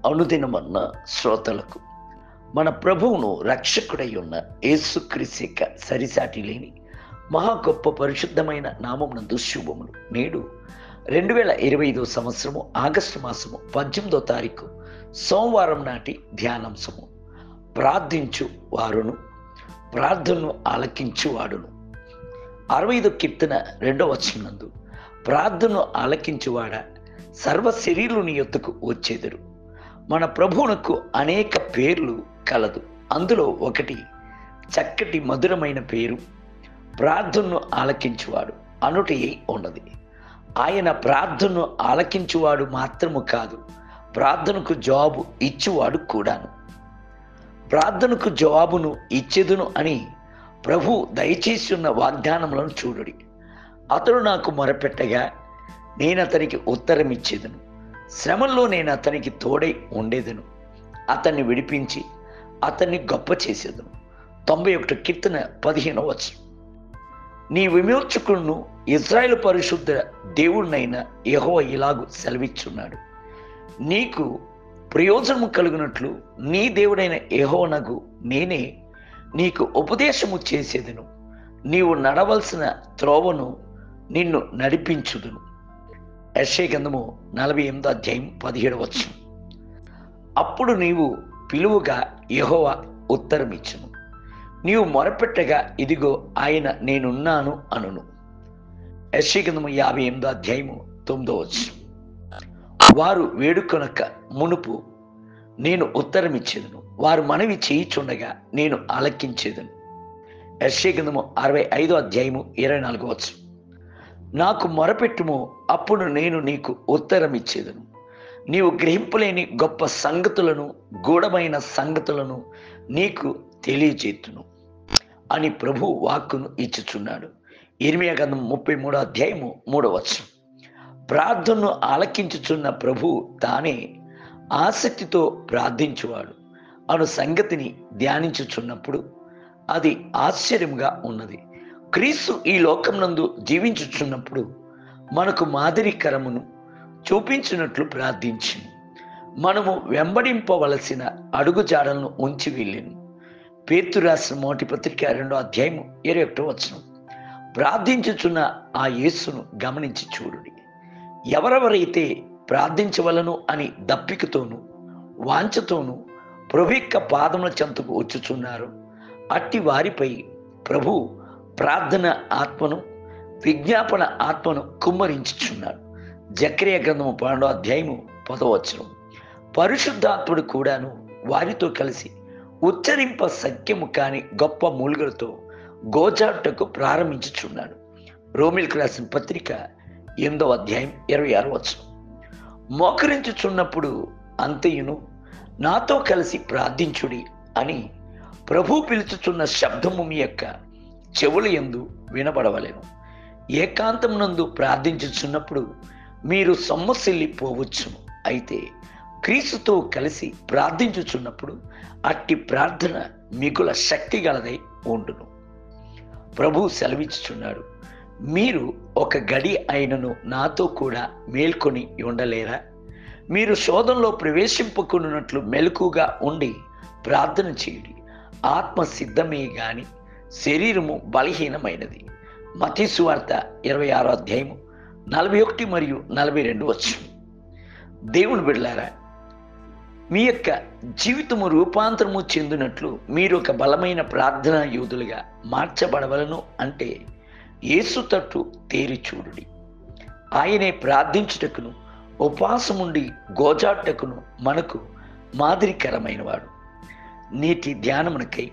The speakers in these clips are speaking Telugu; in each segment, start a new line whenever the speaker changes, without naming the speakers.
అనుదినమన్న శ్రోతలకు మన ప్రభువును రక్షకుడై ఉన్న యేసుక్రీస్తు యొక్క సరిసాటి లేని మహా గొప్ప పరిశుద్ధమైన నామమునందు శుభములు. నేడు 2025 సంవత్సరము ఆగస్టు మాసము 18వ తారీఖు సోమవారం నాటి ధ్యానాంశము. ప్రార్థించు వారును ప్రార్థనను ఆలకించువాడును. 65 కీర్తన 2వ వచనమందు ప్రార్థనను ఆలకించువాడా సర్వ శరీరుని యొద్దకు వచ్చేదరు. మన ప్రభువునకు అనేక పేర్లు కలదు. అందులో ఒకటి చక్కటి మధురమైన పేరు ప్రార్థనను ఆలకించువాడు అనుటే ఉన్నది. ఆయన ప్రార్థనను ఆలకించువాడు మాత్రము కాదు, ప్రార్థనకు జవాబు ఇచ్చువాడు కూడాను. ప్రార్థనకు జవాబును ఇచ్చేదును అని ప్రభు దయచేసి ఉన్న వాగ్దానములను చూడుడి. అతడు నాకు మొరపెట్టగా నేను అతనికి ఉత్తరం ఇచ్చేదను, శ్రమల్లో నేను అతనికి తోడై ఉండేదను, అతన్ని విడిపించి అతన్ని గొప్ప చేసేదను. 91 కీర్తన 15వ వచనం. నీ విమోచకుడును ఇశ్రాయేలు పరిశుద్ధ దేవుడినైన యెహోవా ఇలాగు సెలవిచ్చున్నాడు, నీకు ప్రయోజనము కలుగునట్లు నీ దేవుడైన యెహోవానగు నేనే నీకు ఉపదేశము చేసేదను, నీవు నడవలసిన త్రోవను నిన్ను నడిపించుదును. యెషయా గ్రంథము 48వ అధ్యాయం 17వ వచనం. అప్పుడు నీవు పిలువగా యెహోవా ఉత్తరమిచ్చును, నీవు మొరపెట్టగా ఇదిగో ఆయన నేనున్నాను అనును. యెషయా గ్రంథము 58వ అధ్యాయము 9వ వచనం. వారు వేడుకొనక మునుపు నేను ఉత్తరమిచ్చేదను, వారు మనవి చేయుచుండగా నేను ఆలకించేదను. యెషయా గ్రంథము 65వ అధ్యాయము 24వ వచనం. నాకు మొరపెట్టుము, అప్పుడు నేను నీకు ఉత్తరం ఇచ్చేదను, నీవు గ్రహింపలేని గొప్ప సంగతులను గూఢమైన సంగతులను నీకు తెలియజేతును అని ప్రభు వాక్కును ఇచ్చుచున్నాడు. ఇర్మీయా గ్రంథం 33వ అధ్యాయము 3వ వచనం. ప్రార్థనను ఆలకించుచున్న ప్రభు తానే ఆసక్తితో ప్రార్థించువాడు అను సంగతిని ధ్యానించుచున్నప్పుడు అది ఆశ్చర్యంగా ఉన్నది. క్రీస్తు ఈ లోకమునందు జీవించుచున్నప్పుడు మనకు మాదిరికరమును చూపించినట్లు ప్రార్థించి మనము వెంబడింపవలసిన అడుగుజాడలను ఉంచి వెళ్ళాను. పేతురు రాసిన మొదటి పత్రిక 2వ అధ్యాయము 21వ వచనం. ప్రార్థించుచున్న ఆ యేసును గమనించి చూడుడి. ఎవరెవరైతే ప్రార్థించవలను అని దప్పికతోనూ వాంఛతోనూ ప్రభు యొక్క పాదముల చెంతకు వచ్చుచున్నారు, అట్టి వారిపై ప్రభు ప్రార్థన ఆత్మను విజ్ఞాపన ఆత్మను కుమ్మరించుచున్నాడు. జకర్యా గ్రంథము 12వ అధ్యాయము 10వ వచనం. పరిశుద్ధాత్ముడు కూడాను వారితో కలిసి ఉచ్చరింప సఖ్యము కాని గొప్ప మూలుగులతో గోజాటకు ప్రారంభించుచున్నాడు. రోమిలకు రాసిన పత్రిక 8వ అధ్యాయం 26వ వచనం. మోకరించుచున్నప్పుడు అంతయును నాతో కలిసి ప్రార్థించుడి అని ప్రభు పిలుచుచున్న శబ్దము మీ యొక్క చెవుల యందు వినబడవలెను. ఏకాంతమునందు ప్రార్థించుచున్నప్పుడు మీరు సొమ్మసిల్లిపోవచ్చును, అయితే క్రీస్తుతో కలిసి ప్రార్థించుచున్నప్పుడు అట్టి ప్రార్థన మిగుల శక్తి గలదై ఉండును. ప్రభు సెలవిచ్చుచున్నాడు, మీరు ఒక గడి అయినను నాతో కూడా మేల్కొని ఉండలేరా? మీరు శోధనలో ప్రవేశింపకున్నట్లు మెలకుగా ఉండి ప్రార్థన చేయుడి. ఆత్మ సిద్ధమే గాని శరీరము బలహీనమైనది. మత్తయి సువార్త 26వ అధ్యాయము 41 మరియు 42 వచనం. దేవుని బిడ్డలారా, మీ యొక్క జీవితము రూపాంతరము చెందినట్లు మీరు ఒక బలమైన ప్రార్థనా యోధులుగా మార్చబడవలను అంటే యేసు తట్టు తేరి చూడుడి. ఆయనే ప్రార్థించుటకును ఉపవాసముండి గోజాటకును మనకు మాదిరికరమైన వాడు. నేటి ధ్యానమునకై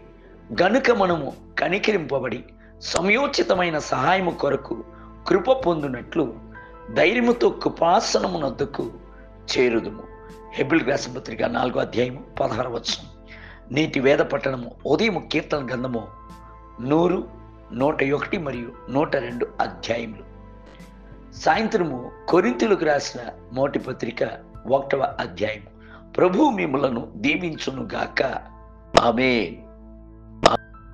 గనుక మనము కనికరింపబడి సమయోచితమైన సహాయము కొరకు కృప పొందినట్లు ధైర్యముతో కృపాసనమునొద్దకు చేరుదుము. హెబ్రీయులకు రాసిన పత్రిక 4వ అధ్యాయము 16వ వచనం. నేటి వేద పట్టణము ఉదయం కీర్తన గ్రంథము 100, 101 మరియు 102 అధ్యాయములు. సాయంత్రము కొరింథీయులకు రాసిన మొదటి పత్రిక 1వ అధ్యాయము. ప్రభు మిమ్ములను దీవించునుగాక. ఆమేన్.